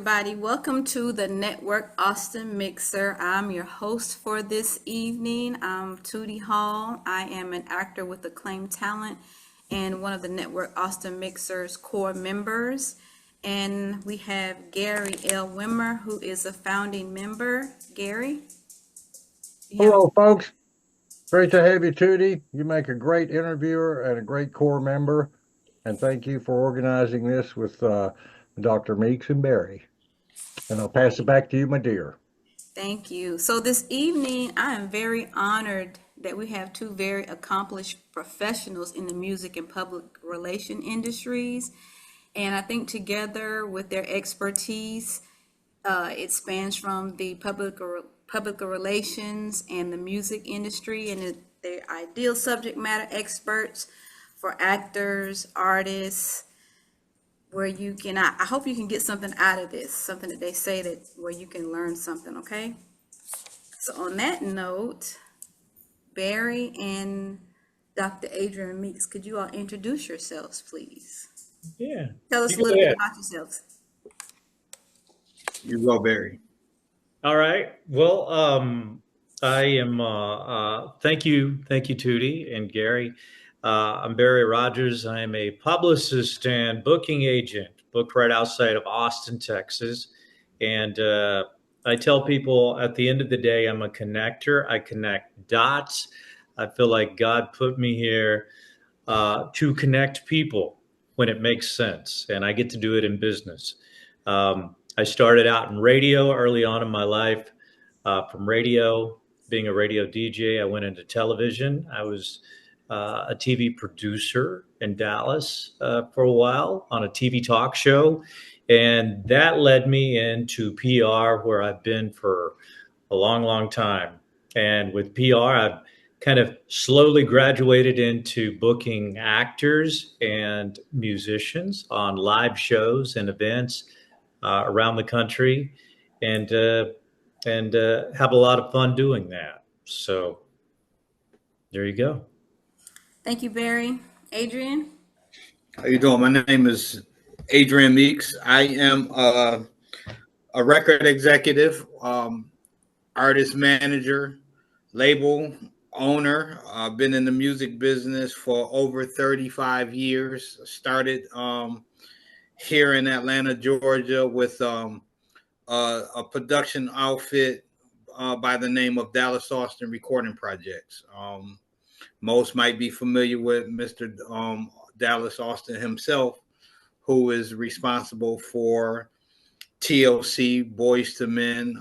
everybody. Welcome to the Network Austin Mixer. I'm your host for this evening. I'm Tootie Hall. I am an actor with acclaimed talent and one of the Network Austin Mixer's core members. And we have Gary L. Wimmer, who is a founding member. Gary? Hello, folks. Great to have you, Tootie. You make a great interviewer and a great core member. And thank you for organizing this with Dr. Meeks and Barry. And I'll pass it back to you, my dear. Thank you. So this evening, I am very honored that we have two very accomplished professionals in the music and public relation industries. And I think together with their expertise, it spans from the public relations and the music industry, and they're ideal subject matter experts for actors, artists, where you can, I hope you can get something out of this, something that they say that where you can learn something, okay? So on that note, Barry and Dr. Adrian Meeks, could you all introduce yourselves, please? Yeah. Tell us a little bit about yourselves. You go, Barry. All right. Well, I am, thank you, Tootie and Gary. I'm Barry Rogers. I am a publicist and booking agent, booked right outside of Austin, Texas. And I tell people at the end of the day, I'm a connector. I connect dots. I feel like God put me here to connect people when it makes sense. And I get to do it in business. I started out in radio early on in my life. From radio, being a radio DJ, I went into television. I was a TV producer in Dallas for a while on a TV talk show. And that led me into PR, where I've been for a long, long time. And with PR, I've kind of slowly graduated into booking actors and musicians on live shows and events around the country, and have a lot of fun doing that. So there you go. Thank you, Barry. Adrian? How you doing? My name is Adrian Meeks. I am a record executive, artist manager, label owner. I've been in the music business for over 35 years. Started here in Atlanta, Georgia, with a production outfit by the name of Dallas Austin Recording Projects. Most might be familiar with Mr. Dallas Austin himself, who is responsible for TLC, Boys to Men,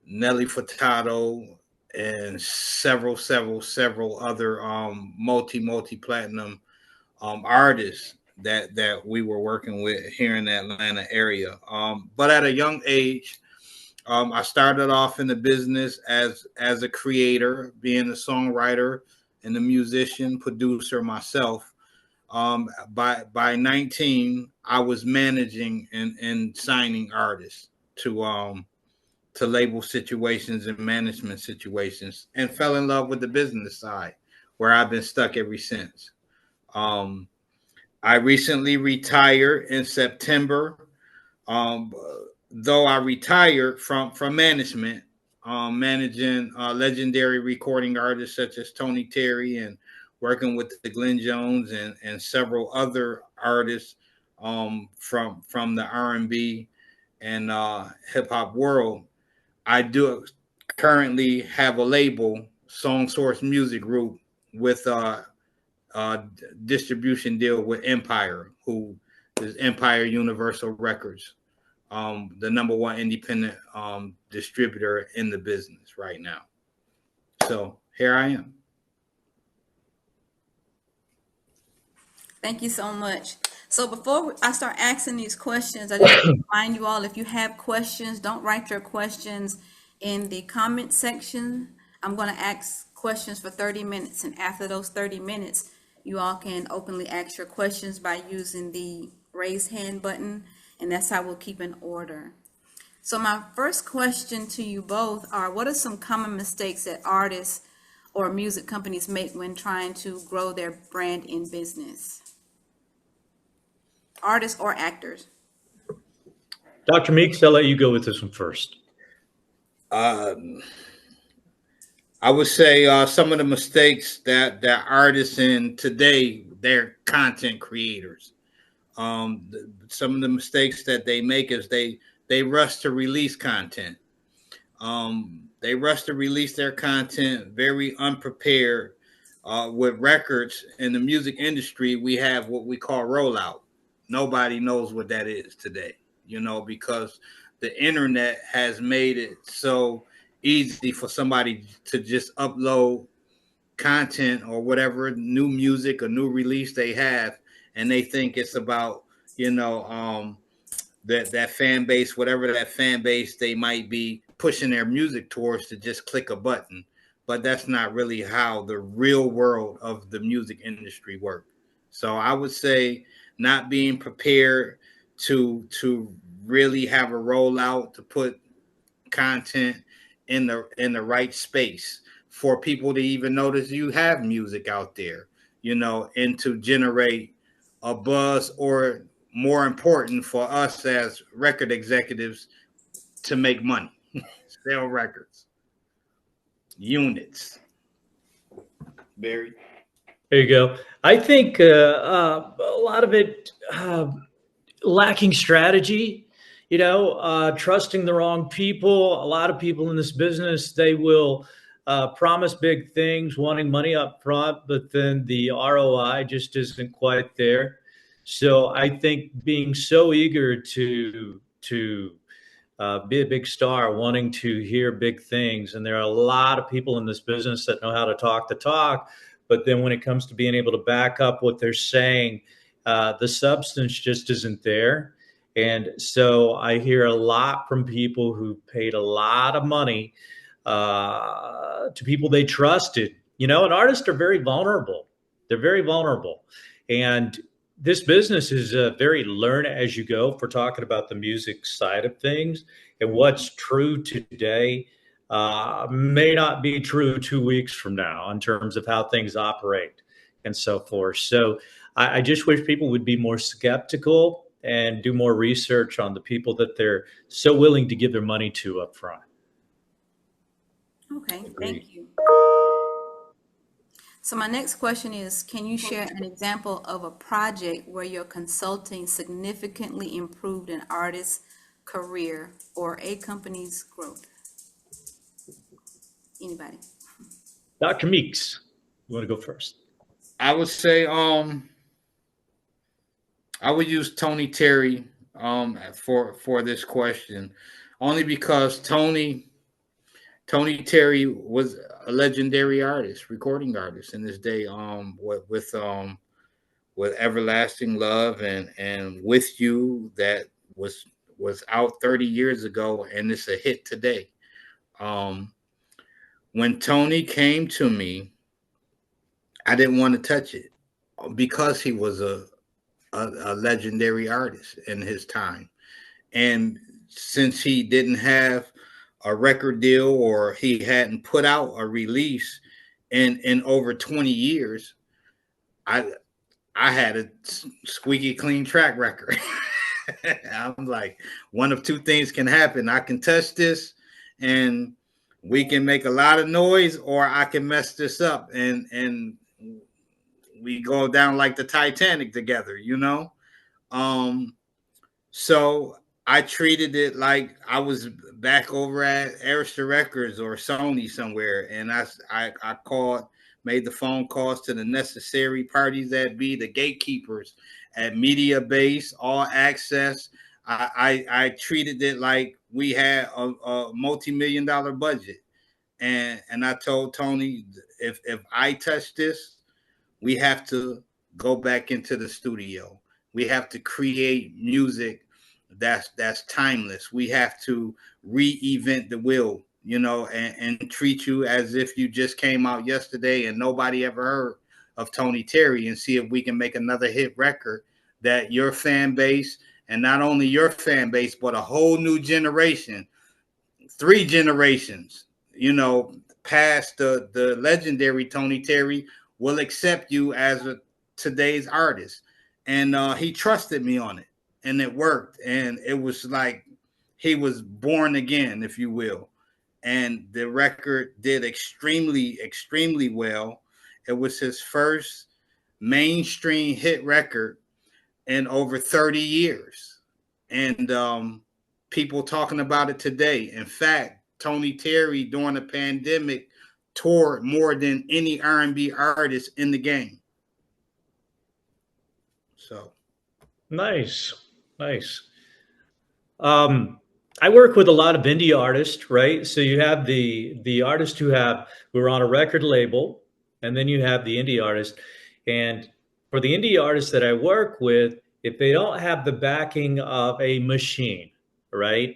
Nelly Furtado, and several other multi-platinum artists that we were working with here in the Atlanta area. But at a young age, I started off in the business as a creator, being a songwriter and a musician, producer myself. By 19, I was managing and signing artists to label situations and management situations, and fell in love with the business side, where I've been stuck ever since. I recently retired in September. Though I retired from management, managing legendary recording artists such as Tony Terry, and working with the Glenn Jones and several other artists from the R&B and hip hop world. I do currently have a label, Song Source Music Group, with distribution deal with Empire, who is Empire Universal Records, the #1 independent distributor in the business right now. So here I am. Thank you so much. So before I start asking these questions, I just want to remind you all, if you have questions, don't write your questions in the comment section. I'm going to ask questions for 30 minutes. And after those 30 minutes, you all can openly ask your questions by using the raise hand button. And that's how we'll keep in order. So my first question to you both are, what are some common mistakes that artists or music companies make when trying to grow their brand in business? Artists or actors? Dr. Meeks, I'll let you go with this one first. I would say some of the mistakes that artists in today, they're content creators. Some of the mistakes that they make is they rush to release content. They rush to release their content very unprepared. With records in the music industry, we have what we call rollout. Nobody knows what that is today, because the internet has made it so easy for somebody to just upload content or whatever new music or new release they have, and they think it's about that fan base, whatever that fan base they might be pushing their music towards, to just click a button. But that's not really how the real world of the music industry works. So I would say not being prepared to really have a rollout to put content in the right space for people to even notice you have music out there, and to generate a buzz, or more important for us as record executives, to make money, sell records, units. Barry. There you go. I think a lot of it lacking strategy, trusting the wrong people. A lot of people in this business, they will promise big things, wanting money up front, but then the ROI just isn't quite there. So I think being so eager to be a big star, wanting to hear big things, and there are a lot of people in this business that know how to talk the talk, but then when it comes to being able to back up what they're saying, the substance just isn't there. And so I hear a lot from people who paid a lot of money to people they trusted. And artists are very vulnerable. They're very vulnerable. And this business is very learn as you go, if we're talking about the music side of things. And what's true today may not be true 2 weeks from now in terms of how things operate and so forth. So I just wish people would be more skeptical and do more research on the people that they're so willing to give their money to up front. Okay, thank you. So my next question is, can you share an example of a project where your consulting significantly improved an artist's career or a company's growth? Anybody? Dr. Meeks, you want to go first? I would say I would use Tony Terry for this question, only because Tony Terry was a legendary artist, recording artist in his day, with Everlasting Love and With You, that was out 30 years ago, and it's a hit today. When Tony came to me, I didn't want to touch it because he was a legendary artist in his time. And since he didn't have a record deal, or he hadn't put out a release in over 20 years, I had a squeaky clean track record. I'm like, one of two things can happen. I can touch this and we can make a lot of noise, or I can mess this up and we go down like the Titanic together, So I treated it like I was back over at Arista Records or Sony somewhere, and I called, made the phone calls to the necessary parties that be the gatekeepers at Media Base, All Access. I treated it like we had a multi-million-dollar budget, and I told Tony, if I touch this, we have to go back into the studio. We have to create music that's timeless. We have to reinvent the wheel, and treat you as if you just came out yesterday and nobody ever heard of Tony Terry, and see if we can make another hit record that your fan base, and not only your fan base, but a whole new generation, 3 generations, past the legendary Tony Terry, will accept you as today's artist. And he trusted me on it, and it worked. And it was like he was born again, if you will. And the record did extremely well. It was his first mainstream hit record in over 30 years. And people talking about it today. In fact, Tony Terry during the pandemic toured more than any R&B artist in the game. So Nice. I work with a lot of indie artists, right? So you have the artists who are on a record label, and then you have the indie artist. And for the indie artists that I work with, if they don't have the backing of a machine, right,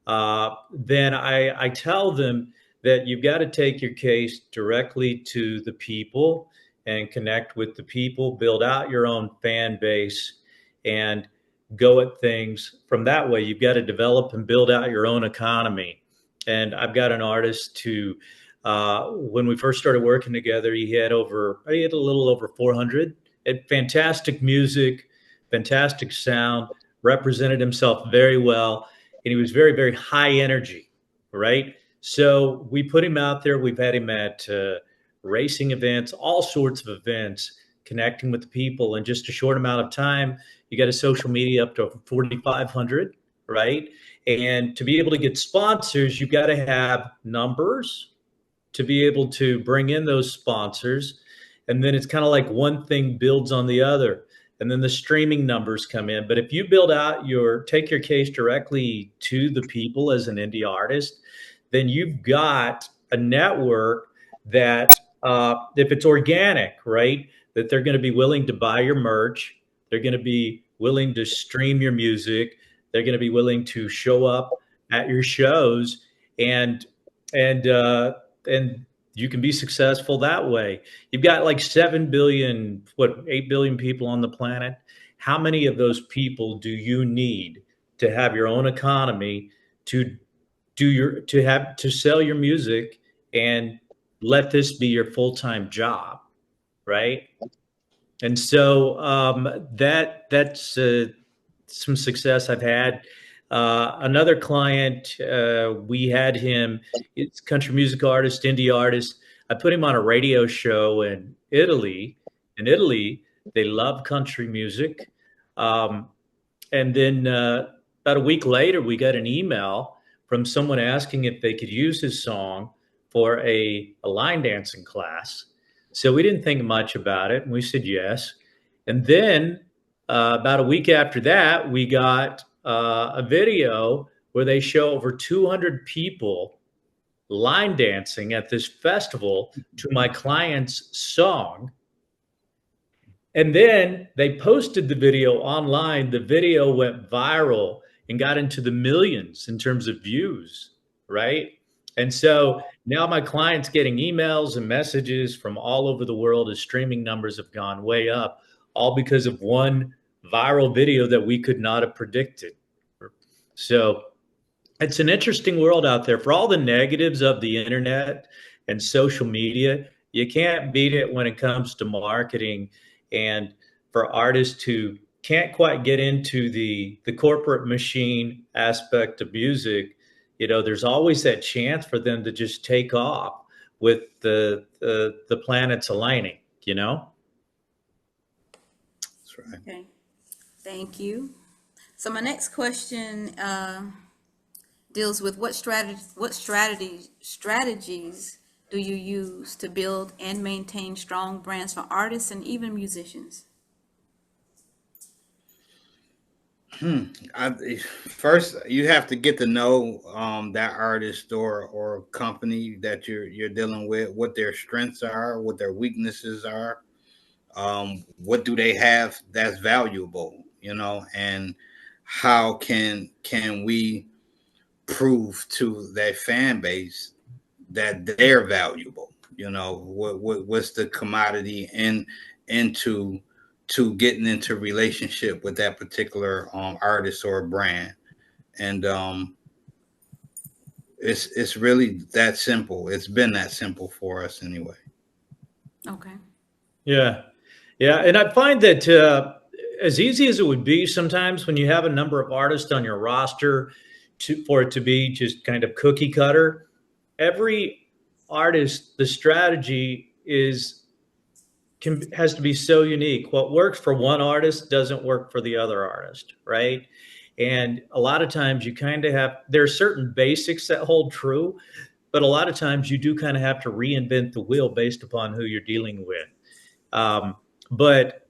then I tell them that you've got to take your case directly to the people and connect with the people, build out your own fan base, and go at things from that way. You've got to develop and build out your own economy. And I've got an artist who, when we first started working together, he had a little over 400, had fantastic music, fantastic sound, represented himself very well, and he was very, very high energy, right? So we put him out there. We've had him at racing events, all sorts of events, connecting with the people in just a short amount of time. You got a social media up to 4,500, right? And to be able to get sponsors, you've got to have numbers to be able to bring in those sponsors. And then it's kind of like one thing builds on the other. And then the streaming numbers come in. But if you take your case directly to the people as an indie artist, then you've got a network that, if it's organic, right, that they're going to be willing to buy your merch. They're going to be willing to stream your music. They're going to be willing to show up at your shows, and you can be successful that way. You've got like 8 billion people on the planet. How many of those people do you need to have your own economy to sell your music and let this be your full-time job, right? And so that's some success I've had. Another client, we had him, it's a country music artist, indie artist. I put him on a radio show in Italy. In Italy, they love country music. And then about a week later, we got an email from someone asking if they could use his song for a line dancing class. So we didn't think much about it, and we said yes. And then about a week after that, we got a video where they show over 200 people line dancing at this festival to my client's song. And then they posted the video online. The video went viral and got into the millions in terms of views, right? And so now my client's getting emails and messages from all over the world as streaming numbers have gone way up, all because of one viral video that we could not have predicted. So it's an interesting world out there. For all the negatives of the internet and social media, you can't beat it when it comes to marketing. And for artists who can't quite get into the corporate machine aspect of music, there's always that chance for them to just take off with the planets aligning, That's right. Okay, thank you. So my next question deals with what strategies do you use to build and maintain strong brands for artists and even musicians? First, you have to get to know that artist or company that you're dealing with, what their strengths are, what their weaknesses are, what do they have that's valuable, and how can we prove to their fan base that they're valuable? What's the commodity into getting into relationship with that particular artist or brand. And it's really that simple. It's been that simple for us anyway. Okay. Yeah. And I find that as easy as it would be sometimes when you have a number of artists on your roster for it to be just kind of cookie cutter. Every artist, the strategy has to be so unique. What works for one artist doesn't work for the other artist, right? And a lot of times you kind of there are certain basics that hold true, but a lot of times you do kind of have to reinvent the wheel based upon who you're dealing with. But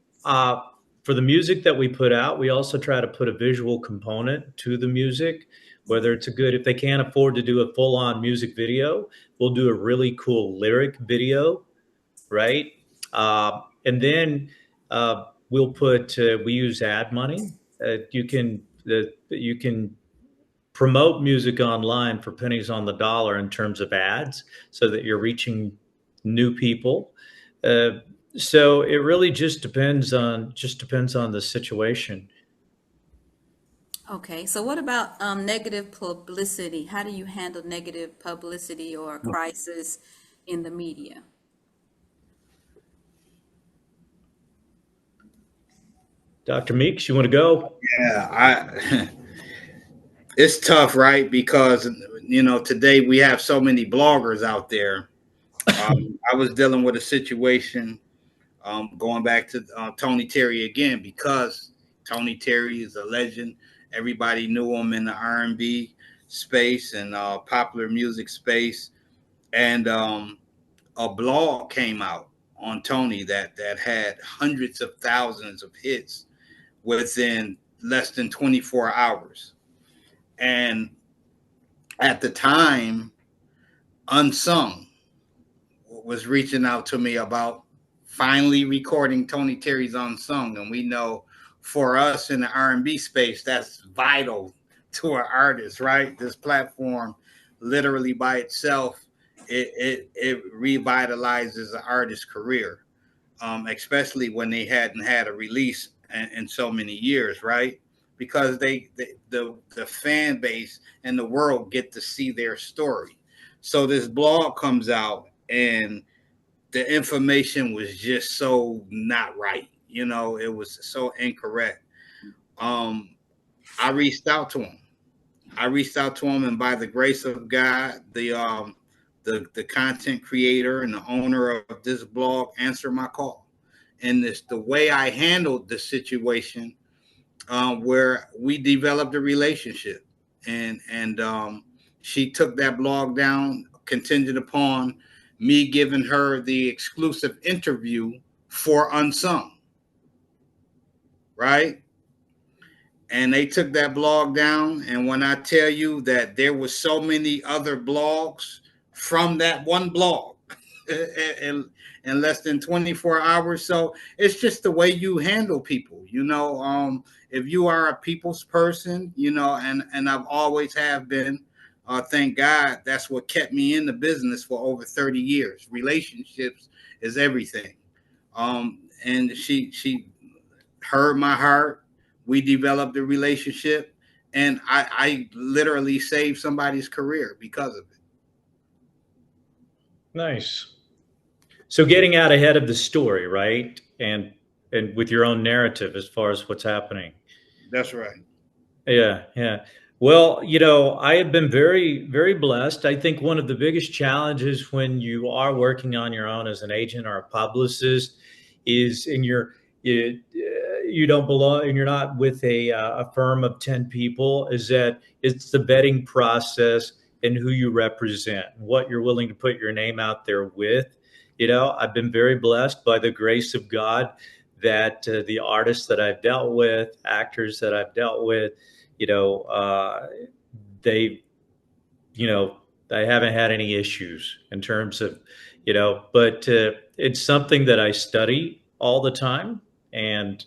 for the music that we put out, we also try to put a visual component to the music, whether it's if they can't afford to do a full on music video, we'll do a really cool lyric video, right? And then we use ad money. You can promote music online for pennies on the dollar in terms of ads so that you're reaching new people. So it really just depends on the situation. Okay, so what about negative publicity? How do you handle negative publicity or crisis in the media? Dr. Meeks, you want to go? Yeah, it's tough, right? Because today we have so many bloggers out there. I was dealing with a situation going back to Tony Terry again, because Tony Terry is a legend. Everybody knew him in the R&B space and popular music space. And a blog came out on Tony that had hundreds of thousands of hits within less than 24 hours. And at the time, Unsung was reaching out to me about finally recording Tony Terry's Unsung. And we know for us in the R&B space, that's vital to an artist, right? This platform literally by itself, it revitalizes an artist's career, especially when they hadn't had a release in so many years, right? Because the fan base and the world get to see their story. So this blog comes out and the information was just so not right. It was so incorrect. I reached out to him. And by the grace of God, the content creator and the owner of this blog answered my call. And the way I handled the situation, where we developed a relationship, and she took that blog down contingent upon me giving her the exclusive interview for Unsung, right? And they took that blog down. And when I tell you that there was so many other blogs from that one blog in less than 24 hours. So it's just the way you handle people, if you are a people's person, and I've always have been, thank God, that's what kept me in the business for over 30 years. Relationships is everything. And she heard my heart. We developed a relationship, and I literally saved somebody's career because of it. Nice. So getting out ahead of the story, right? And with your own narrative as far as what's happening. That's right. Yeah, yeah. Well, I have been very, very blessed. I think one of the biggest challenges when you are working on your own as an agent or a publicist is you don't belong and you're not with a firm of 10 people, is that it's the vetting process and who you represent, what you're willing to put your name out there with. I've been very blessed by the grace of God that the artists that I've dealt with, actors that I've dealt with, they I haven't had any issues in terms of, but it's something that I study all the time and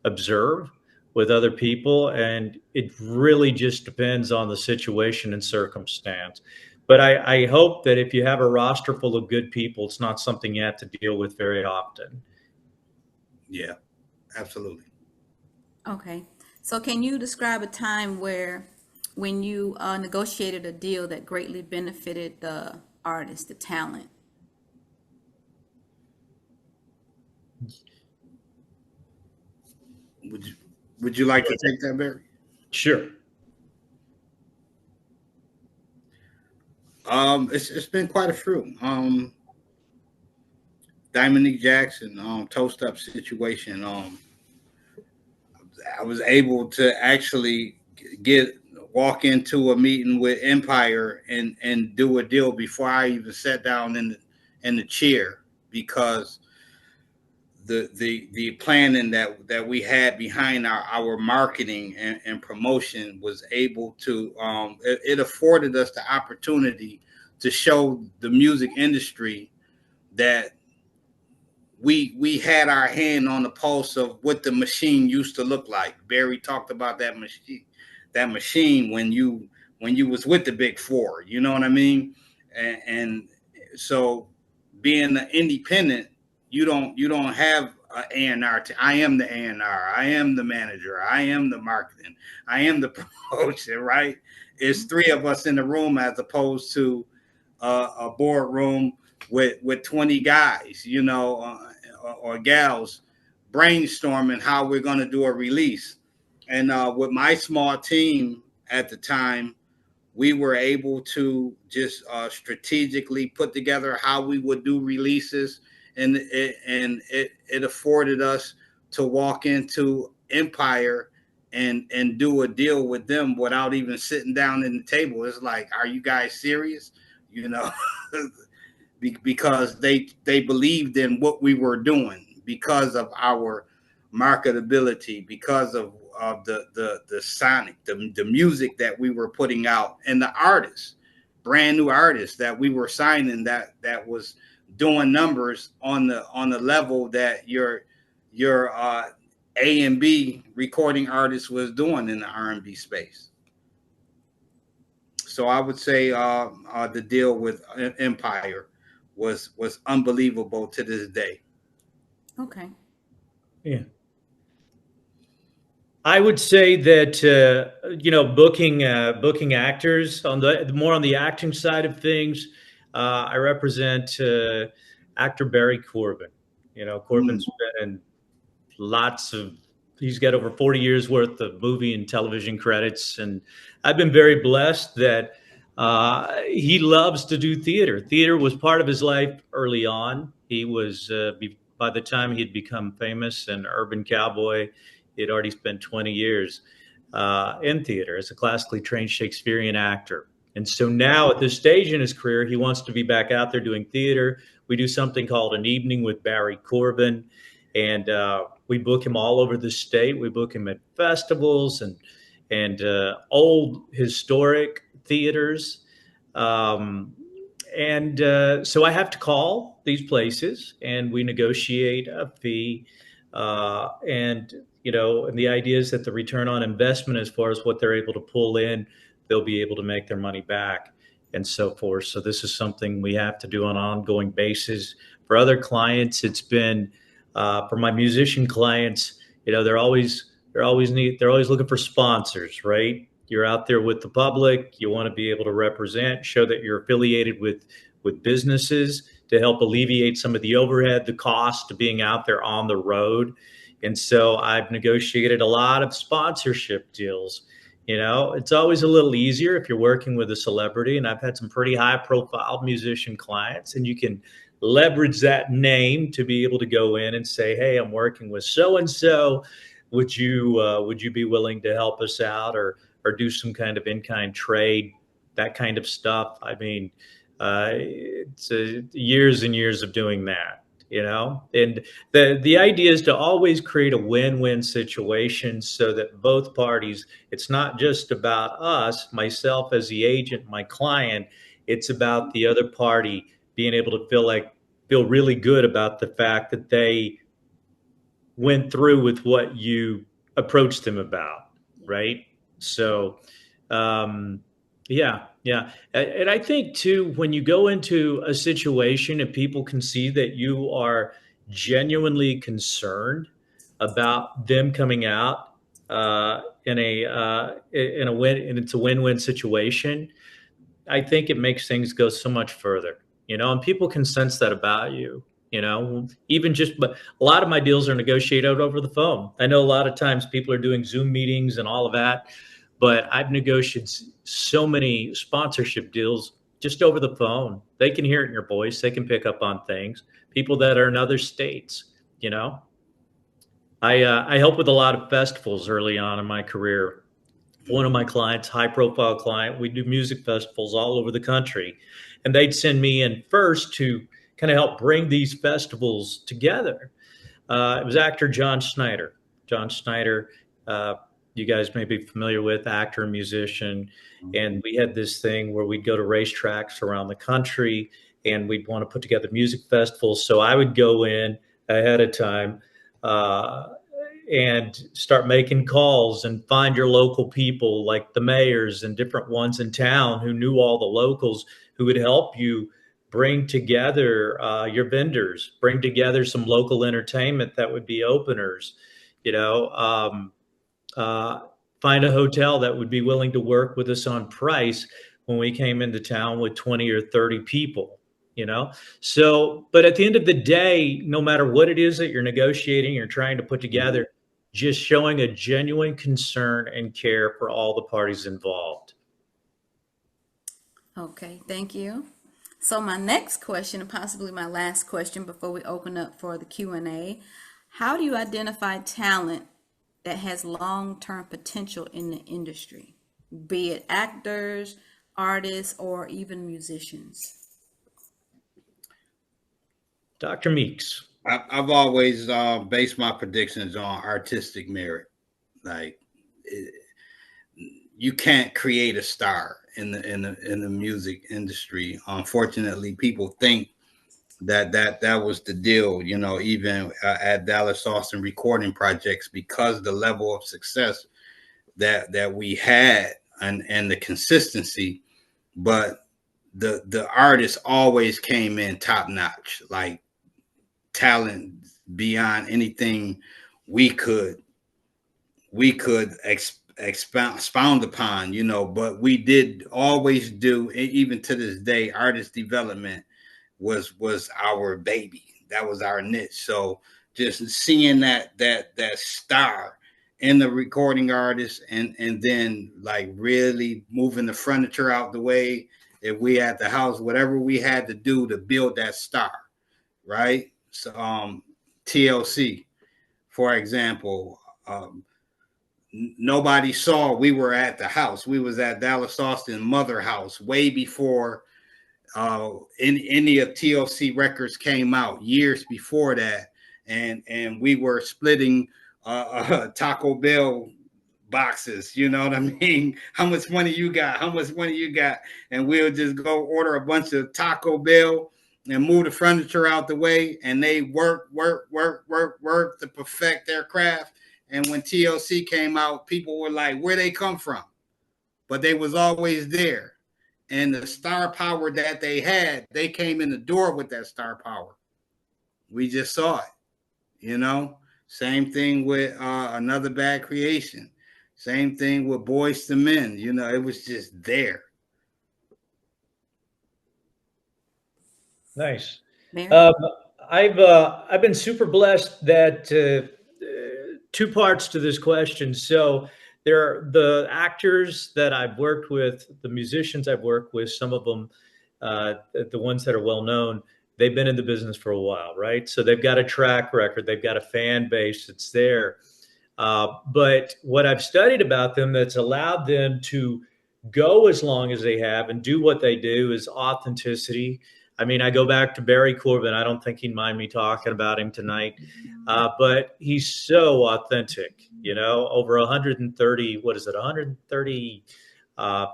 observe with other people. And it really just depends on the situation and circumstance. But I hope that if you have a roster full of good people, it's not something you have to deal with very often. Yeah, absolutely. Okay, so can you describe a time when you negotiated a deal that greatly benefited the artist, the talent? Would you like to take that, Barry? Sure. It's been quite a few. Diamond Jackson, toast up situation. I was able to actually walk into a meeting with Empire and do a deal before I even sat down in the chair, because the planning that we had behind our marketing and promotion was able to it afforded us the opportunity to show the music industry that we had our hand on the pulse of what the machine used to look like. Barry talked about that machine when you was with the big four, you know what I mean? And so being an independent, you don't have an A&R. I am the A&R. I am the manager. I am the marketing. I am the promotion, right? It's three of us in the room as opposed to a boardroom with 20 guys, you know, or gals brainstorming how we're going to do a release. And with my small team at the time, we were able to just strategically put together how we would do releases, and it afforded us to walk into Empire and do a deal with them without even sitting down in the table. It's like, are you guys serious? You know, because they believed in what we were doing, because of our marketability, because of the sonic, the music that we were putting out, and the artists, brand new artists that we were signing that was doing numbers on the level that your A and B recording artist was doing in the R&B space. So I would say the deal with Empire was unbelievable to this day. Okay. Yeah. I would say that booking actors on the more on the acting side of things. I represent actor Barry Corbin. You know, Corbin's been in lots of. He's got over 40 years worth of movie and television credits, and I've been very blessed that he loves to do theater. Theater was part of his life early on. He was by the time he'd become famous and urban cowboy, he had already spent 20 years in theater as a classically trained Shakespearean actor. And so now at this stage in his career, he wants to be back out there doing theater. We do something called an evening with Barry Corbin, and we book him all over the state. We book him at festivals and old historic theaters. So I have to call these places and we negotiate a fee. And the idea is that the return on investment, as far as what they're able to pull in, they'll be able to make their money back and so forth. So this is something we have to do on an ongoing basis. For other clients, it's been, for my musician clients, they're always looking for sponsors, right? You're out there with the public. You want to be able to represent, show that you're affiliated with businesses to help alleviate some of the overhead, the cost of being out there on the road. And so I've negotiated a lot of sponsorship deals. It's always a little easier if you're working with a celebrity, and I've had some pretty high profile musician clients, and you can leverage that name to be able to go in and say, hey, I'm working with so-and-so. Would you be willing to help us out or do some kind of in-kind trade, that kind of stuff? I mean, it's years and years of doing that, and the idea is to always create a win-win situation so that both parties, it's not just about us, myself as the agent, my client, it's about the other party being able to feel really good about the fact that they went through with what you approached them about, right? So, yeah. And I think too, when you go into a situation and people can see that you are genuinely concerned about them coming out in a win, and it's a win-win situation, I think it makes things go so much further, and people can sense that about you. But a lot of my deals are negotiated over the phone. I know a lot of times people are doing Zoom meetings and all of that, but I've negotiated so many sponsorship deals just over the phone. They can hear it in your voice. They can pick up on things. People that are in other states, you know. I helped with a lot of festivals early on in my career. One of my clients, high profile client, we do music festivals all over the country. And they'd send me in first to kind of help bring these festivals together. It was actor John Schneider. John Schneider, you guys may be familiar with, actor and musician. And we had this thing where we'd go to racetracks around the country and we'd want to put together music festivals. So I would go in ahead of time and start making calls and find your local people, like the mayors and different ones in town who knew all the locals, who would help you bring together your vendors, bring together some local entertainment that would be openers, you know, find a hotel that would be willing to work with us on price when we came into town with 20 or 30 people, you know. So, but at the end of the day, no matter what it is that you're negotiating, you're trying to put together, just showing a genuine concern and care for all the parties involved. Okay, thank you. So my next question, and possibly my last question before we open up for the Q&A, how do you identify talent that has long-term potential in the industry, be it actors, artists, or even musicians? Dr. Meeks. I've always based my predictions on artistic merit. Like, you can't create a star in the music industry. Unfortunately, people think that was the deal. You know, even at Dallas Austin recording projects, because the level of success that we had and the consistency, but the artists always came in top notch, like talent beyond anything we could expound upon, you know. But we did always do, even to this day, artist development was our baby. That was our niche. So just seeing that star in the recording artist, and then like really moving the furniture out the way, if we at the house, whatever we had to do to build that star, right? So TLC, for example, nobody saw we were at the house. We was at Dallas Austin Mother House way before any of TLC records came out, years before that, and we were splitting Taco Bell boxes. You know what I mean? How much money you got? How much money you got? And we'll just go order a bunch of Taco Bell and move the furniture out the way, and they work to perfect their craft. And when TLC came out, people were like, where they come from? But they was always there. And the star power that they had, they came in the door with that star power. We just saw it, you know. Same thing with Another Bad Creation. Same thing with Boys to Men. You know, it was just there. Nice. Mary? I've been super blessed that two parts to this question. So there are the actors that I've worked with, the musicians I've worked with, some of them, the ones that are well known, they've been in the business for a while, right? So they've got a track record, they've got a fan base that's there. But what I've studied about them that's allowed them to go as long as they have and do what they do is authenticity. I mean, I go back to Barry Corbin. I don't think he'd mind me talking about him tonight, but he's so authentic, you know, over 130, 130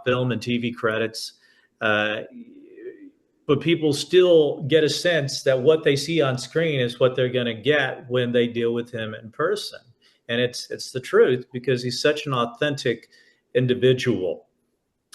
film and TV credits. But people still get a sense that what they see on screen is what they're going to get when they deal with him in person. And it's the truth, because he's such an authentic individual.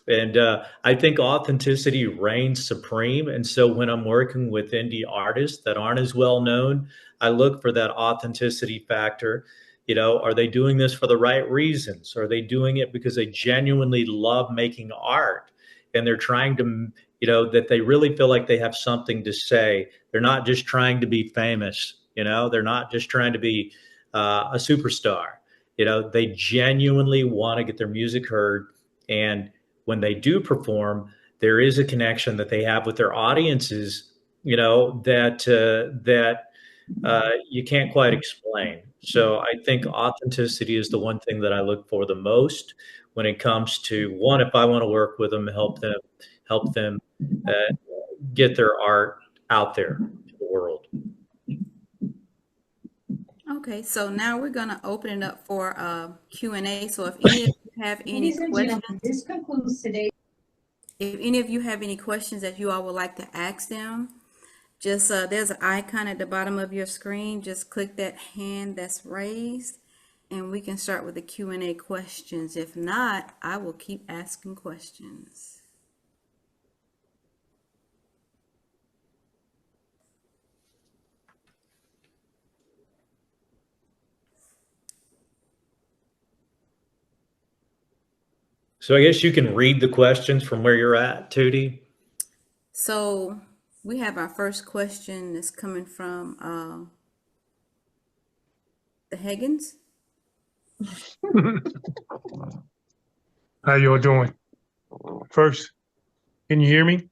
And I think authenticity reigns supreme. And so when I'm working with indie artists that aren't as well known, I look for that authenticity factor. You know, are they doing this for the right reasons? Are they doing it because they genuinely love making art and they're trying to, you know, that they really feel like they have something to say? They're not just trying to be famous. You know, they're not just trying to be a superstar. You know, they genuinely want to get their music heard. And when they do perform, there is a connection that they have with their audiences, that you can't quite explain. So I think authenticity is the one thing that I look for the most when it comes to one. If I want to work with them, help them uh, get their art out there to the world. Okay, so now we're gonna open it up for Q&A. So if any of you have any Ladies and questions, gentlemen, this concludes today. if any of you have any questions that you all would like to ask them, just there's an icon at the bottom of your screen. Just click that hand that's raised, and we can start with the Q&A questions. If not, I will keep asking questions. So I guess you can read the questions from where you're at, Tootie. So we have our first question that's coming from the Higgins. How y'all doing? First, can you hear me?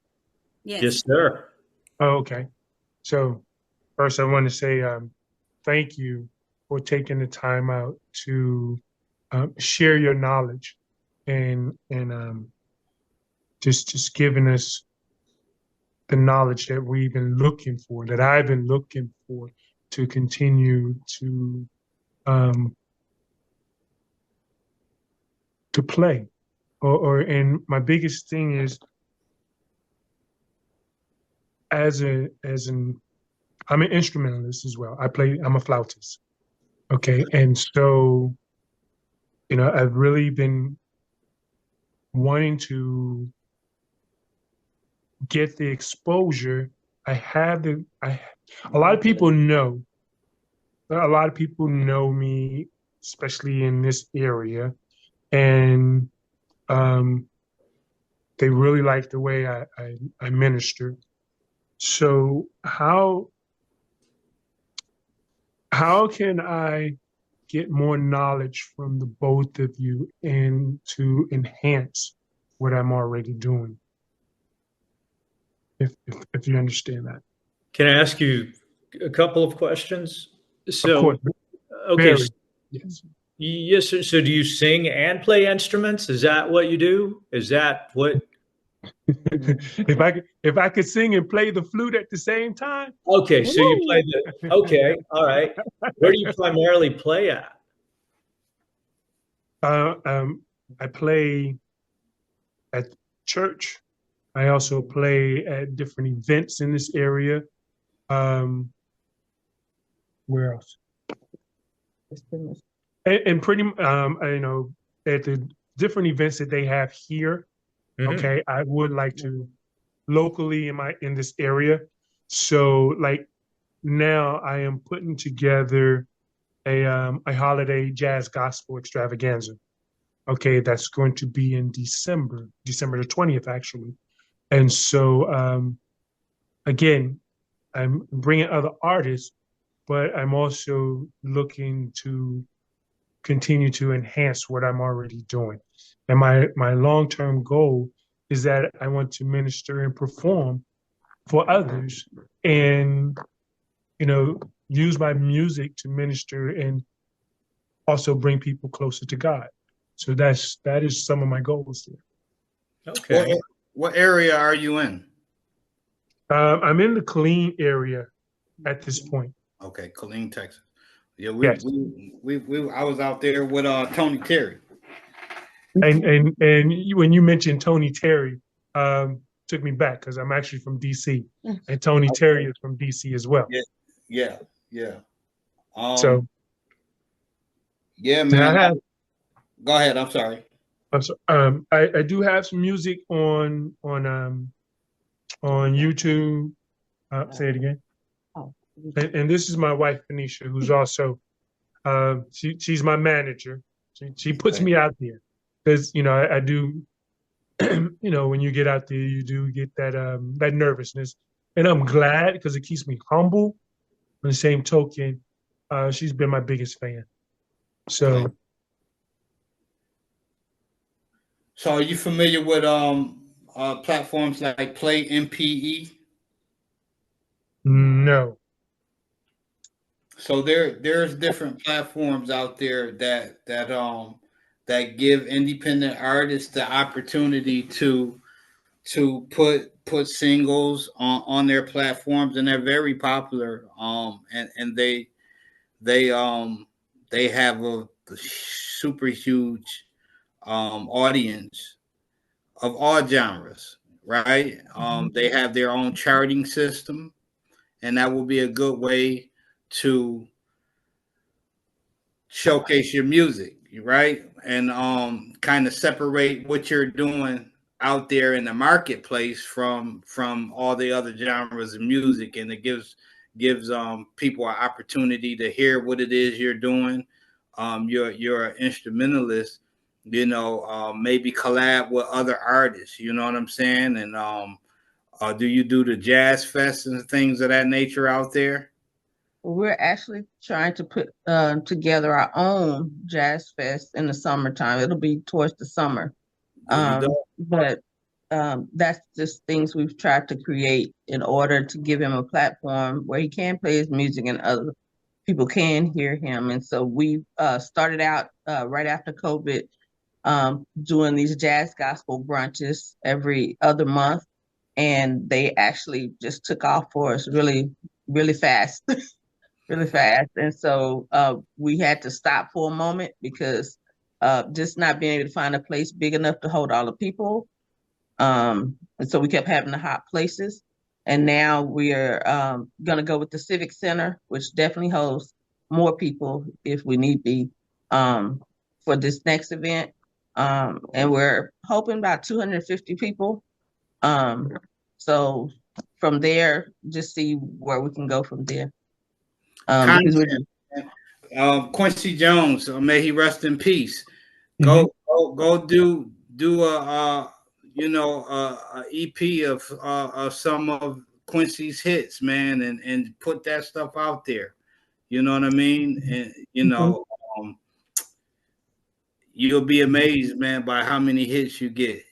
Yes, sir. Oh, okay. So first I want to say thank you for taking the time out to share your knowledge and just giving us the knowledge that we've been looking for, that I've been looking for, to continue to play. And my biggest thing is, I'm an instrumentalist as well. I'm a flautist. Okay. And so, I've really been wanting to get the exposure. A lot of people know me, especially in this area, and they really like the way I minister. So how can I get more knowledge from the both of you and to enhance what I'm already doing? If you understand that. Can I ask you a couple of questions? So, Of course. okay. Very, yes. Yes. So do you sing and play instruments? Is that what you do? Is that what? If I could sing and play the flute at the same time. Okay. So you play okay. All right. Where do you primarily play at? I play at church. I also play at different events in this area. Where else? And pretty, at the different events that they have here. Mhm. Okay, I would like to locally in this area. So like now I am putting together a holiday jazz gospel extravaganza. Okay, that's going to be in December the 20th, actually. And so, again, I'm bringing other artists, but I'm also looking to continue to enhance what I'm already doing. And my long-term goal is that I want to minister and perform for others and, use my music to minister and also bring people closer to God. So that is some of my goals here. Okay. What area are you in? I'm in the Killeen area at this point. Okay, Killeen, Texas. Yeah, Yes. I was out there with Tony Terry. And when you mentioned Tony Terry, took me back because I'm actually from DC, and Tony Terry is from DC as well. Yeah. So yeah, man. Go ahead. I'm sorry. I do have some music on YouTube. Say it again. And this is my wife, Phoenicia, who's also she's my manager. She puts me out there because I do. When you get out there, you do get that nervousness, and I'm glad because it keeps me humble. On the same token, she's been my biggest fan. So. So are you familiar with platforms like Play MPE? No. So there's different platforms out there that give independent artists the opportunity to put singles on their platforms, and they're very popular. And they have a super huge audience of all genres, right? They have their own charting system, and that will be a good way to showcase your music, right? And kind of separate what you're doing out there in the marketplace from all the other genres of music, and it gives people an opportunity to hear what it is you're doing. You're an instrumentalist, maybe collab with other artists, you know what I'm saying? And do you do the jazz fest and things of that nature out there? We're actually trying to put together our own jazz fest in the summertime. It'll be towards the summer. But that's just things we've tried to create in order to give him a platform where he can play his music and other people can hear him. And so we started out right after COVID doing these jazz gospel brunches every other month. And they actually just took off for us really, really fast. Really fast. And so we had to stop for a moment because just not being able to find a place big enough to hold all the people. And so we kept having the hot places. And now we are going to go with the Civic Center, which definitely holds more people if we need be for this next event. And we're hoping about 250 people. So from there, just see where we can go from there. Quincy Jones, may he rest in peace. Go do a EP of some of Quincy's hits, man, and put that stuff out there. You know what I mean? And you'll be amazed, man, by how many hits you get.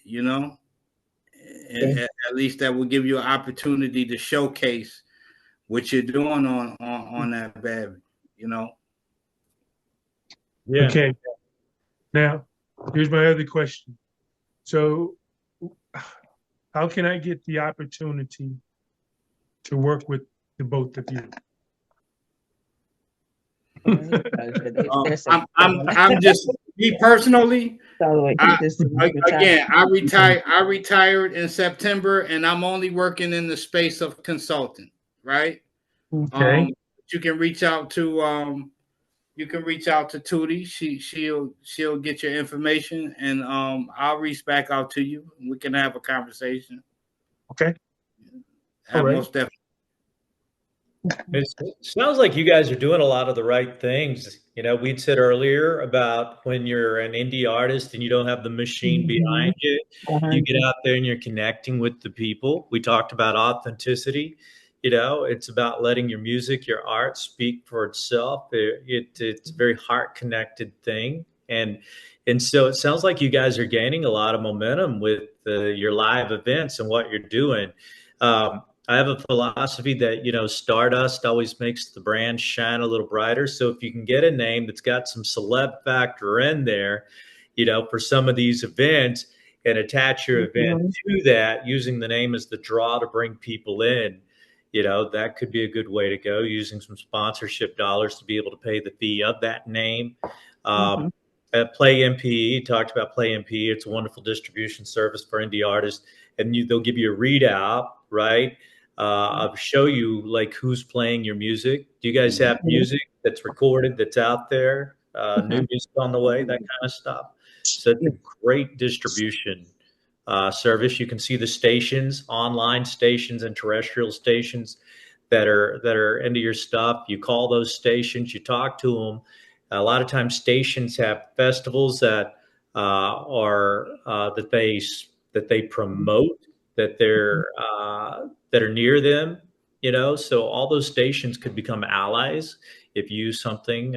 And at least that will give you an opportunity to showcase what you're doing on that bad, Yeah. Okay. Now, here's my other question. So, how can I get the opportunity to work with the both of you? I'm just me personally. I retired in September, and I'm only working in the space of consulting. Right. Okay. You can reach out to Tootie. She'll get your information, and I'll reach back out to you. We can have a conversation. Okay. All right. Most definitely. It sounds like you guys are doing a lot of the right things. We'd said earlier about when you're an indie artist and you don't have the machine behind you, you get out there and you're connecting with the people. We talked about authenticity. It's about letting your music, your art speak for itself. It's a very heart connected thing. And so it sounds like you guys are gaining a lot of momentum with your live events and what you're doing. I have a philosophy that, stardust always makes the brand shine a little brighter. So if you can get a name that's got some celeb factor in there, for some of these events and attach your event to that, using the name as the draw to bring people in, that could be a good way to go, using some sponsorship dollars to be able to pay the fee of that name. At Play MPE, talked about Play MPE. It's a wonderful distribution service for indie artists. And they'll give you a readout, right? I'll show you like who's playing your music. Do you guys have music that's recorded, that's out there? New music on the way, that kind of stuff. So it's a great distribution service. You can see the stations, online stations and terrestrial stations that are into your stuff. You call those stations, you talk to them. A lot of times stations have festivals that are that they promote, that are near them, so all those stations could become allies if you use something,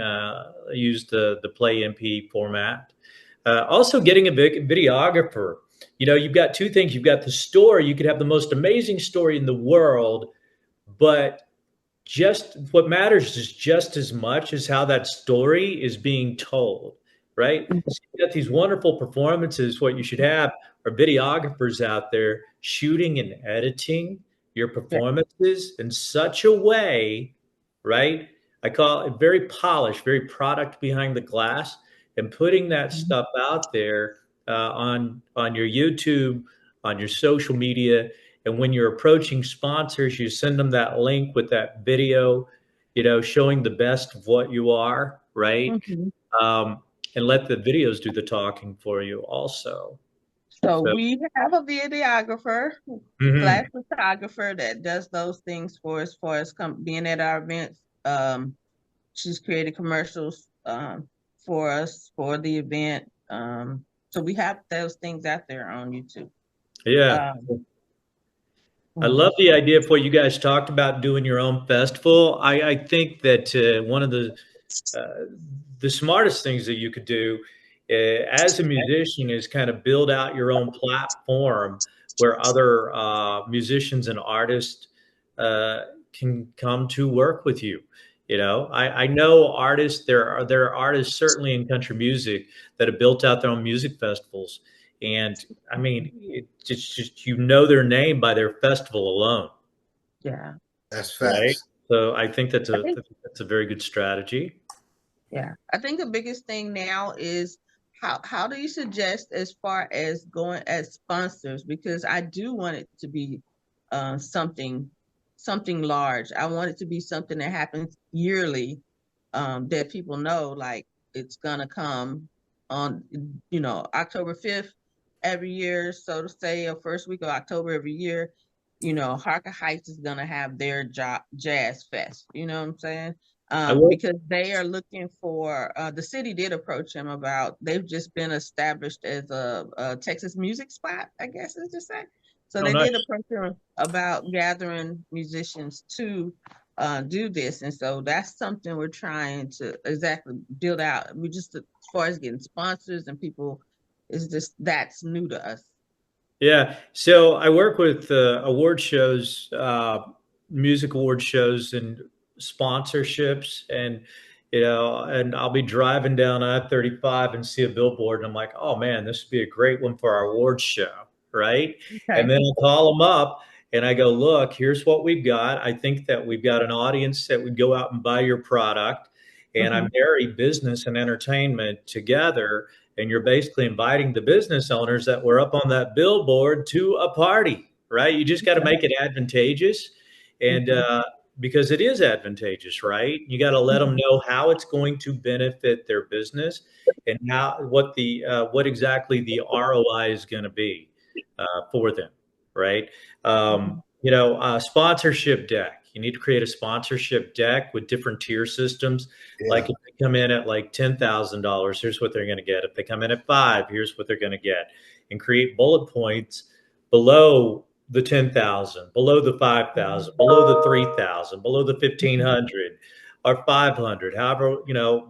use the Play MP format. Also getting a big videographer. You've got two things. You've got the story. You could have the most amazing story in the world, but just what matters is just as much as how that story is being told, right? So you got these wonderful performances. What you should have are videographers out there shooting and editing your performances in such a way, right? I call it very polished, very product behind the glass, and putting that stuff out there on your YouTube, on your social media. And when you're approaching sponsors, you send them that link with that video, showing the best of what you are, right? Um, and let the videos do the talking for you also. So we have a videographer slash photographer that does those things for us, as far as being at our events. She's created commercials for us for the event. So we have those things out there on YouTube. Yeah. I love the idea of what you guys talked about, doing your own festival. I think that one of the smartest things that you could do as a musician is kind of build out your own platform where other musicians and artists can come to work with you. I know artists. There are artists certainly in country music that have built out their own music festivals. And I mean, it's just their name by their festival alone. Yeah, That's facts. Right. So I think that's a very good strategy. Yeah, I think the biggest thing now is how do you suggest as far as going as sponsors? Because I do want it to be something large. I want it to be something that happens yearly, that people know like it's gonna come on, October 5th every year, so to say, or first week of October every year. Harker Heights is gonna have their jazz fest. You know what I'm saying? Because they are looking for, the city did approach him about, they've just been established as a Texas music spot, I guess is to say. So they did approach him about gathering musicians to do this. And so that's something we're trying to exactly build out. We just, as far as getting sponsors and people, that's new to us. Yeah. So I work with award shows, music award shows, and sponsorships, and I'll be driving down I-35 and see a billboard, and I'm like, oh man, this would be a great one for our awards show, right? Okay. And then I'll call them up and I go, look, here's what we've got. I think that we've got an audience that would go out and buy your product, and I marry business and entertainment together. And you're basically inviting the business owners that were up on that billboard to a party, right? You just got to make it advantageous, and because it is advantageous, right? You got to let them know how it's going to benefit their business and what exactly the ROI is going to be for them, right? Sponsorship deck. You need to create a sponsorship deck with different tier systems. Yeah. Like if they come in at like $10,000, here's what they're going to get. If they come in at $5,000, here's what they're going to get. And create bullet points below the 10,000, below the 5,000, below the 3,000, below the 1,500 or 500. However,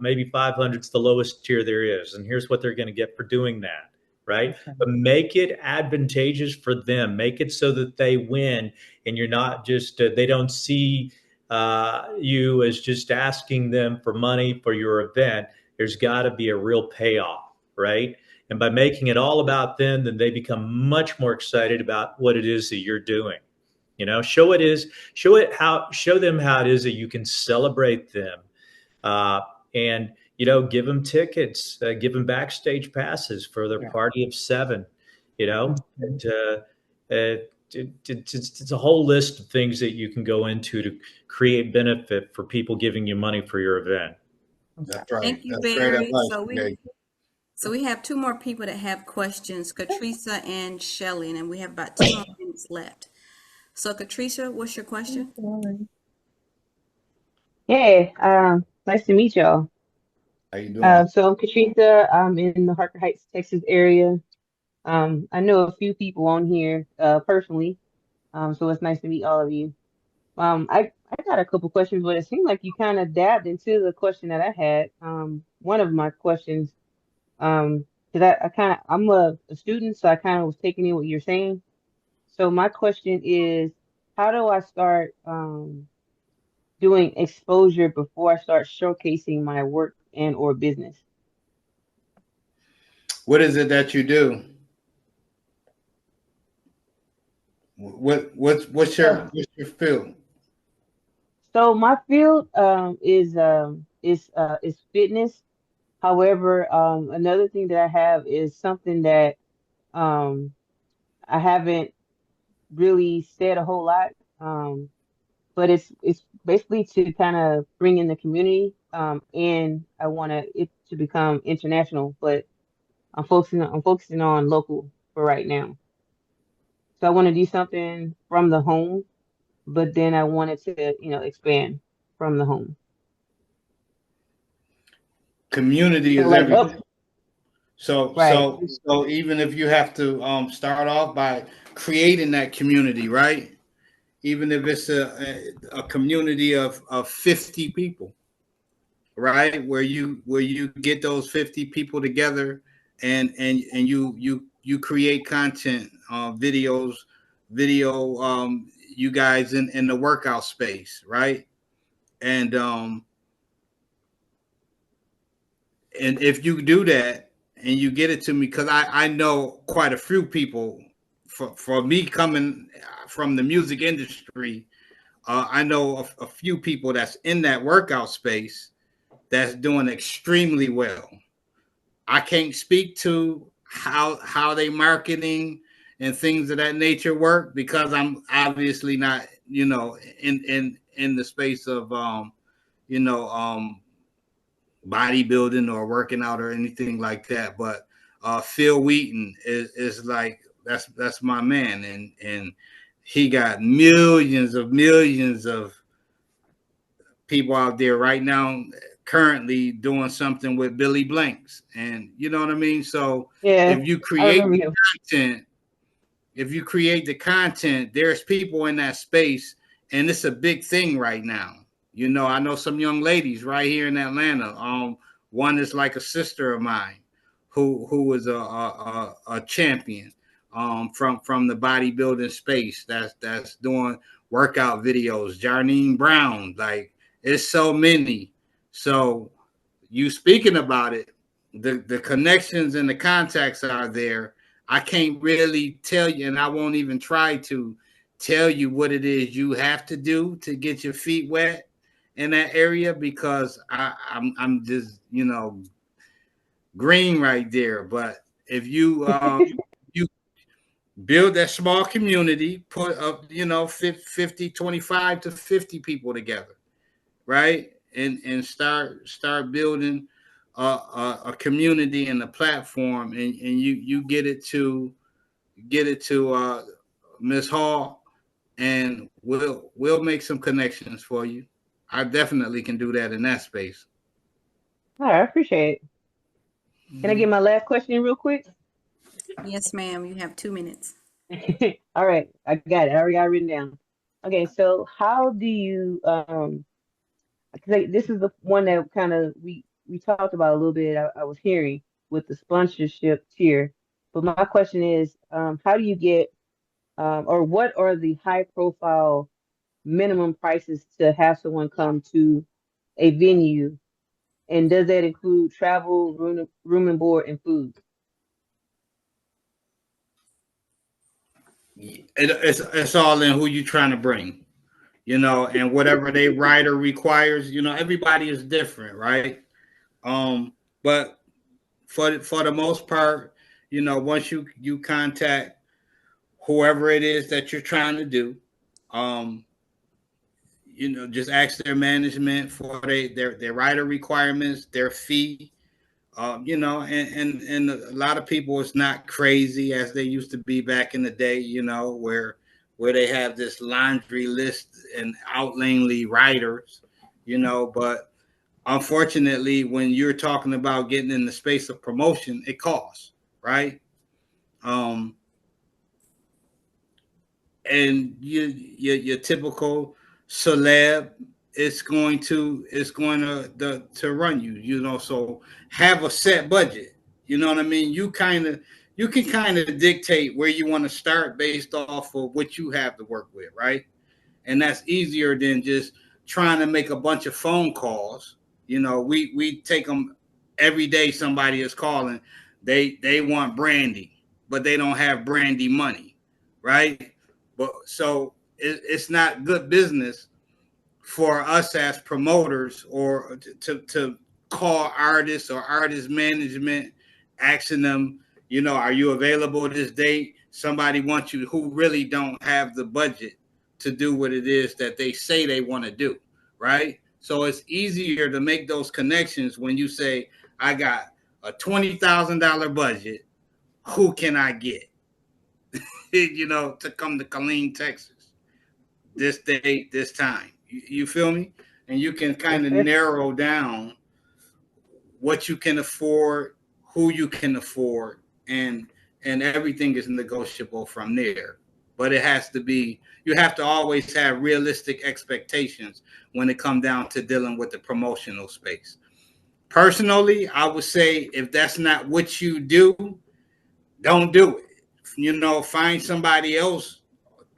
maybe 500 is the lowest tier there is. And here's what they're going to get for doing that. Right. Okay. But make it advantageous for them. Make it so that they win, and you're not just they don't see you as just asking them for money for your event. There's got to be a real payoff, right? And by making it all about them, then they become much more excited about what it is that you're doing. Show them how it is that you can celebrate them, and give them tickets, give them backstage passes for their party of 7, and it's a whole list of things that you can go into to create benefit for people giving you money for your event. That's right. Thank you, That's Barry. great advice. So we have 2 more people that have questions, Katrisa and Shelly, and we have about 10 more minutes left. So Katrisa, what's your question? Hey, nice to meet y'all. How you doing? So I'm Katrina. I'm in the Harker Heights, Texas area. I know a few people on here personally, so it's nice to meet all of you. I got a couple questions, but it seemed like you kind of dabbed into the question that I had. One of my questions, because because I'm a student, so I kind of was taking in what you're saying. So my question is, how do I start doing exposure before I start showcasing my work and or business? What is it that you do? So, what's your field? so my field is fitness. However, another thing that I have is something that um I haven't really said a whole lot. But it's basically to kind of bring in the community. And I want it to become international, but I'm focusing on local for right now. So I want to do something from the home, but then I wanted to, expand from the home. Community So is like, oh, everything. So right. so so even if you have to start off by creating that community, right? Even if it's a community of 50 people, right? Where you get those 50 people together and you create content, video, you guys in the workout space, right? And and if you do that and you get it to me, because I know quite a few people, for me coming from the music industry, I know a few people that's in that workout space that's doing extremely well. I can't speak to how they marketing and things of that nature work, because I'm obviously not, in the space of you know um bodybuilding or working out or anything like that. But Phil Wheaton is like, that's my man, and he got millions of people out there right now currently doing something with Billy Blanks, and you know what I mean. So Yeah, if you I create remember the him. content, there's people in that space, and it's a big thing right now. I know some young ladies right here in Atlanta. One is like a sister of mine, who is a champion, from the bodybuilding space. That's doing workout videos. Jarnine Brown, like, it's so many. So you speaking about it, the connections and the contacts are there. I can't really tell you, and I won't even try to tell you what it is you have to do to get your feet wet in that area, because I'm just green right there. But if you build that small community, put up 50, 25 to 50 people together, right? And start building a community and a platform, and you get it to Miss Hall, and we'll make some connections for you. I definitely can do that in that space. All right, I appreciate it. Can I get my last question real quick? Yes, ma'am, you have 2 minutes. All right, I got it. I already got it written down. Okay, so how do you 'cause this is the one that kind of we talked about a little bit. I was hearing with the sponsorship tier, but my question is, how do you get or what are the high profile minimum prices to have someone come to a venue, and does that include travel, room and board, and food? It's all in who you trying to bring, and whatever they writer requires. Everybody is different, right? But for the most part, once you contact whoever it is that you're trying to do, um, just ask their management for their writer requirements, their fee. And a lot of people, it's not crazy as they used to be back in the day, where they have this laundry list and outlanely writers, but unfortunately, when you're talking about getting in the space of promotion, it costs, right? Um, and your typical celeb, it's going to run you, so have a set budget. You know what I mean? You can kind of dictate where you want to start based off of what you have to work with, right? And that's easier than just trying to make a bunch of phone calls. You know, we take them every day. Somebody is calling. They want brandy, but they don't have brandy money, right? But so it's not good business for us as promoters or to call artists or artist management, asking them, you know, are you available this date? Somebody wants you who really don't have the budget to do what it is that they say they want to do, right? So it's easier to make those connections when you say, I got a $20,000 budget. Who can I get, you know, to come to Killeen, Texas, this date, this time? You feel me? And you can kind of narrow down what you can afford, who you can afford, and everything is negotiable from there. But it has to be, you have to always have realistic expectations when it comes down to dealing with the promotional space. Personally, I would say if that's not what you do, don't do it. You know, find somebody else.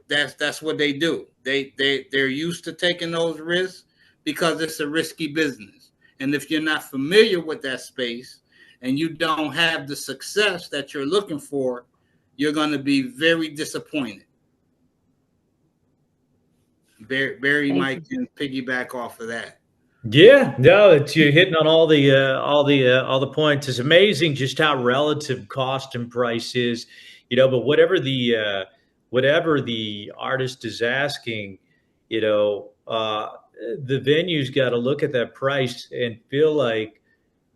That's what they do. They're used to taking those risks because it's a risky business. And if you're not familiar with that space and you don't have the success that you're looking for, you're going to be very disappointed. Barry might can piggyback off of that. Yeah, no, you're hitting on all the points. It's amazing just how relative cost and price is, you know. But whatever the artist is asking, you know, the venue's got to look at that price and feel like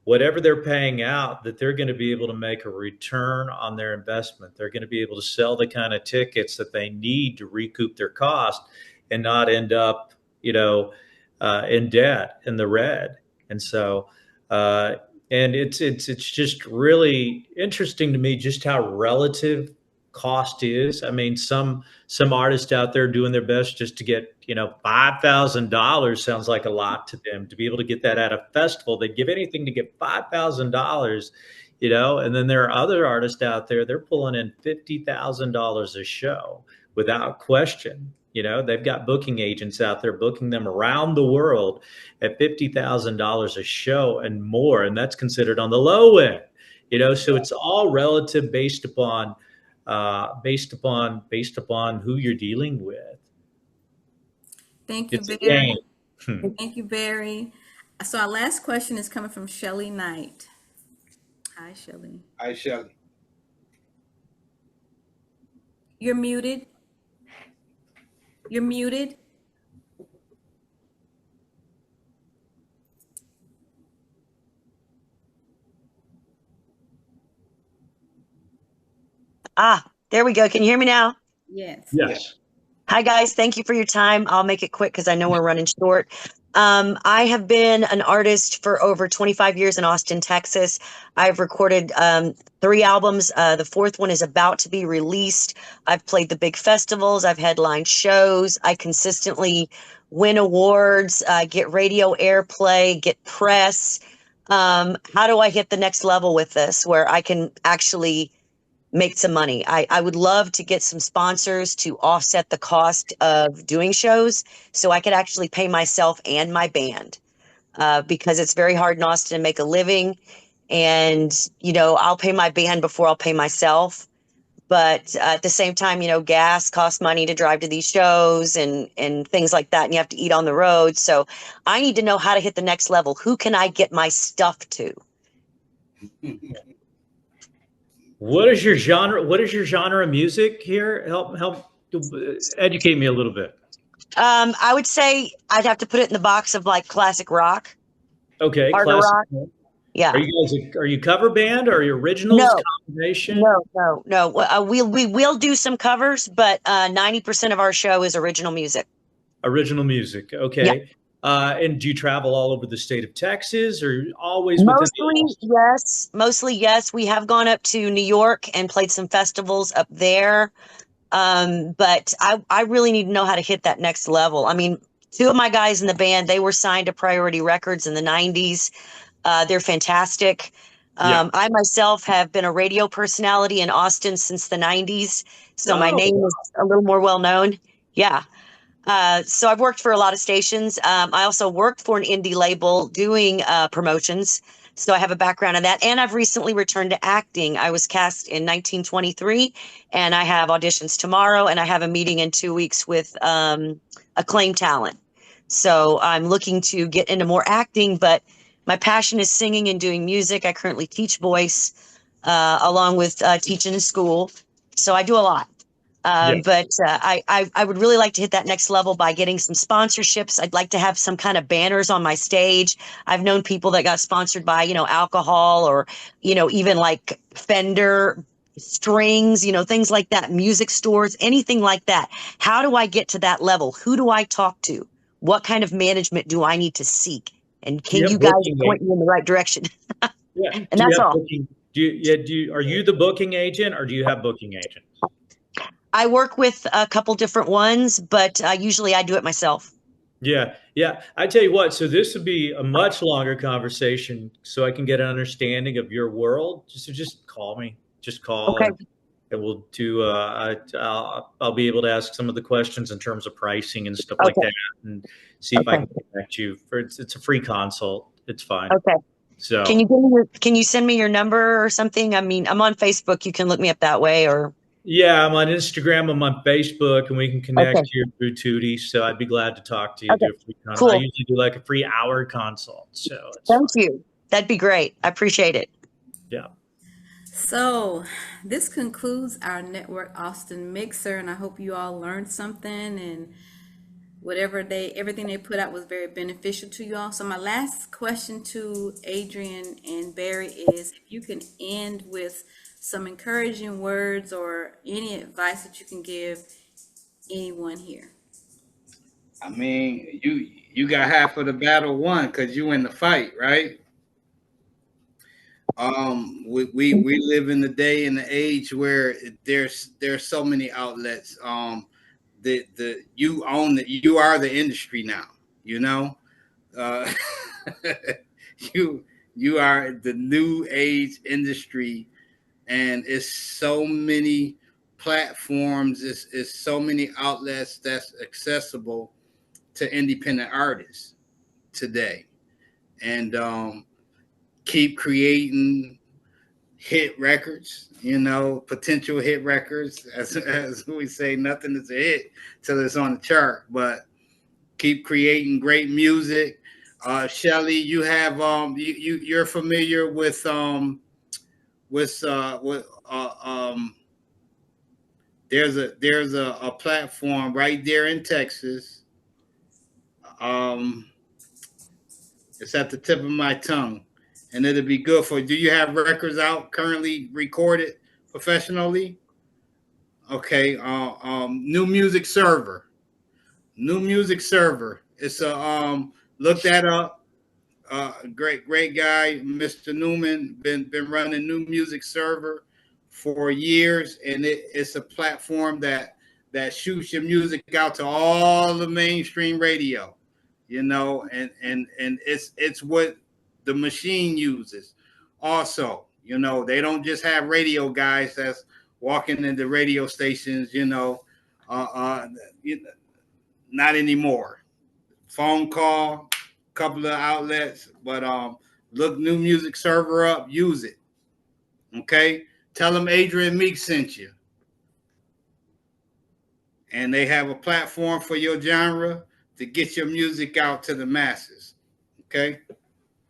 whatever they're paying out, that they're going to be able to make a return on their investment. They're going to be able to sell the kind of tickets that they need to recoup their cost and not end up, you know, in debt, in the red. And so, and it's just really interesting to me just how relative cost is. I mean, some artists out there doing their best just to get, you know, $5,000 sounds like a lot to them. To be able to get that at a festival, they'd give anything to get $5,000, you know. And then there are other artists out there, they're pulling in $50,000 a show without question. You know, they've got booking agents out there booking them around the world at $50,000 a show and more, and that's considered on the low end. You know, so it's all relative based upon who you're dealing with. Thank you, It's a Barry. game. Thank you, Barry. So our last question is coming from Shelly Knight. Hi, Shelly. Hi, Shelly. You're muted. You're muted. There we go. Can you hear me now? Yes. Yes. Hi, guys. Thank you for your time. I'll make it quick because I know we're running short. I have been an artist for over 25 years in Austin, Texas. I've recorded 3 albums. The 4th one is about to be released. I've played the big festivals. I've headlined shows. I consistently win awards, get radio airplay, get press. How do I hit the next level with this where I can actually make some money? I would love to get some sponsors to offset the cost of doing shows so I could actually pay myself and my band, because it's very hard in Austin to make a living. And, you know, I'll pay my band before I'll pay myself. But at the same time, you know, gas costs money to drive to these shows and things like that. And you have to eat on the road. So I need to know how to hit the next level. Who can I get my stuff to? What is your genre? What is your genre of music here? Help educate me a little bit. I would say I'd have to put it in the box of like classic rock. Okay, Harder classic rock. Yeah. Are you cover band or are you originals No. combination? No. We will do some covers, but 90% of our show is original music. Original music. Okay. Yeah. And do you travel all over the state of Texas or always within Mostly, yes. We have gone up to New York and played some festivals up there. But I really need to know how to hit that next level. I mean, 2 of my guys in the band, they were signed to Priority Records in the 90s. They're fantastic. I myself have been a radio personality in Austin since the 90s, so my name is a little more well known. Yeah. So I've worked for a lot of stations. I also worked for an indie label doing promotions. So I have a background in that. And I've recently returned to acting. I was cast in 1923, and I have auditions tomorrow, and I have a meeting in 2 weeks with Acclaimed Talent. So I'm looking to get into more acting, but my passion is singing and doing music. I currently teach voice along with teaching in school. So I do a lot. But I would really like to hit that next level by getting some sponsorships. I'd like to have some kind of banners on my stage. I've known people that got sponsored by, alcohol or, even like Fender strings, things like that, music stores, anything like that. How do I get to that level? Who do I talk to? What kind of management do I need to seek? And can you guys point me in the right direction? Yeah. And that's all. Are you the booking agent, or do you have booking agents? I work with a couple different ones, but usually I do it myself. Yeah. I tell you what, so this would be a much longer conversation, so I can get an understanding of your world. Just call me. Just call, okay. and we'll do. I'll be able to ask some of the questions in terms of pricing and stuff like that, and see if I can connect you. It's a free consult. It's fine. Okay. So can you send me your number or something? I mean, I'm on Facebook. You can look me up that way, or. Yeah, I'm on Instagram. I'm on Facebook, and we can connect here through Tootie. So I'd be glad to talk to you. Okay. Do a free Cool. I usually do like a free hour consult. So thank you. That'd be great. I appreciate it. Yeah. So this concludes our Network Austin Mixer, and I hope you all learned something, and everything they put out was very beneficial to you all. So my last question to Adrian and Barry is, if you can end with some encouraging words or any advice that you can give anyone here. I mean, you got half of the battle won because you in the fight, right? We live in the day and the age where there's so many outlets. You are the industry now. You are the new age industry. And it's so many platforms, it's so many outlets that's accessible to independent artists today. And keep creating hit records, potential hit records. As we say, nothing is a hit till it's on the chart, but keep creating great music. Shelly, you have you're familiar with there's a platform right there in Texas. It's at the tip of my tongue, and it'll be good for you. Do you have records out currently recorded professionally? Okay. New Music Server. It's a look that up. Great guy, Mr. Newman, been running New Music Server for years, and it's a platform that shoots your music out to all the mainstream radio, and it's what the machine uses. Also, they don't just have radio guys that's walking into radio stations, not anymore. Phone call, couple of outlets, but look New Music Server up, use it. Okay, tell them Adrian Meek sent you, and they have a platform for your genre to get your music out to the masses. Okay,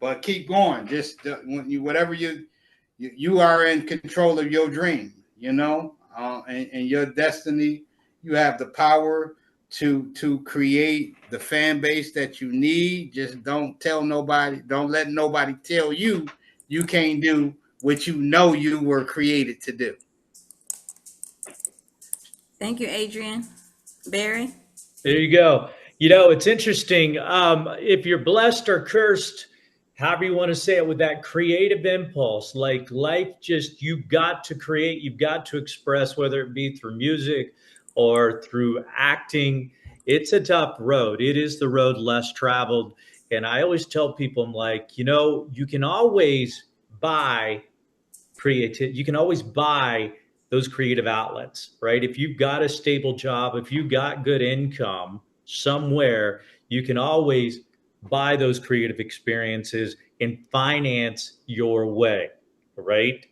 but keep going. Just whatever you are in control of your dream, and your destiny. You have the power to create the fan base that you need. Just don't tell nobody, don't let nobody tell you can't do what you were created to do. Thank you, Adrian. Barry? There you go. It's interesting. If you're blessed or cursed, however you want to say it, with that creative impulse, like life, you've got to create, you've got to express, whether it be through music or through acting. It's a tough road. It is the road less traveled. And I always tell people, I'm like, you can always buy creativity. You can always buy those creative outlets, right? If you've got a stable job, if you've got good income somewhere, you can always buy those creative experiences and finance your way, right?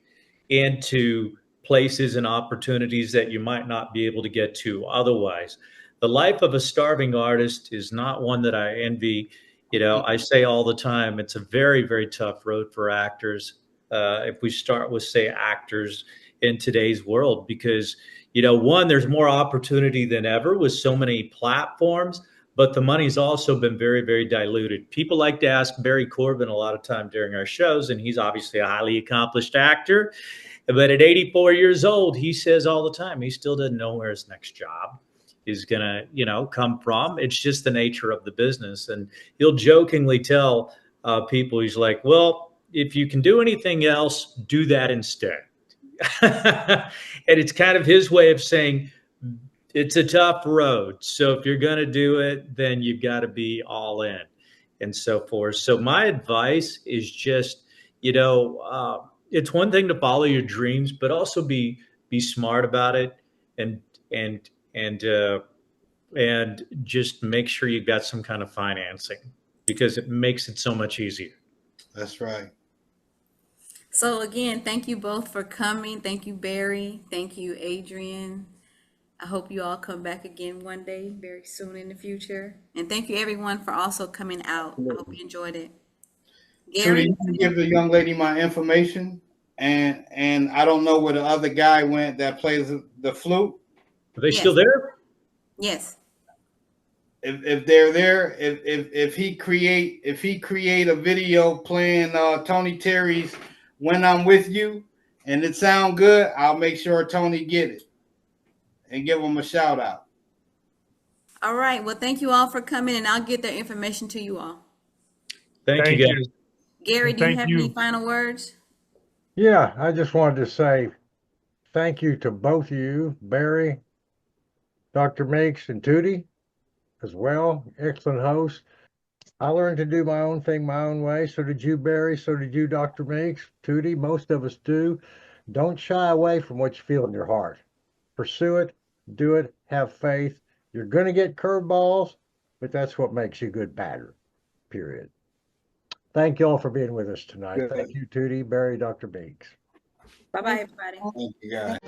Into places and opportunities that you might not be able to get to otherwise. The life of a starving artist is not one that I envy. You know, I say all the time, it's a very, very tough road for actors. If we start with, say, actors in today's world, because, you know, one, there's more opportunity than ever with so many platforms, but the money's also been very, very diluted. People like to ask Barry Corbin a lot of time during our shows, and he's obviously a highly accomplished actor. But at 84 years old, he says all the time, he still doesn't know where his next job is going to, you know, come from. It's just the nature of the business. And he'll jokingly tell people, he's like, well, if you can do anything else, do that instead. And it's kind of his way of saying it's a tough road. So if you're going to do it, then you've got to be all in and so forth. So my advice is just, you know, it's one thing to follow your dreams, but also be smart about it, and just make sure you've got some kind of financing, because it makes it so much easier. That's right. So again, thank you both for coming. Thank you, Barry. Thank you, Adrian. I hope you all come back again one day, very soon in the future. And thank you, everyone, for also coming out. I hope you enjoyed it. Gary, You can give the young lady my information, and I don't know where the other guy went that plays the flute. Are they Yes. still there? Yes. If they're there, if he create a video playing Tony Terry's "When I'm With You" and it sound good, I'll make sure Tony get it and give him a shout out. All right. Well, thank you all for coming, and I'll get that information to you all. Thank you, guys. Gary, do you Thank have you. any final words? Yeah, I just wanted to say thank you to both of you, Barry, Dr. Meeks, and Tootie as well. Excellent host. I learned to do my own thing my own way. So did you, Barry. So did you, Dr. Meeks. Tootie, most of us do. Don't shy away from what you feel in your heart. Pursue it, do it, have faith. You're going to get curveballs, but that's what makes you a good batter, period. Thank you all for being with us tonight. Good. Thank you, Tootie, Barry, Dr. Meeks. Bye-bye, everybody. Thank you, guys.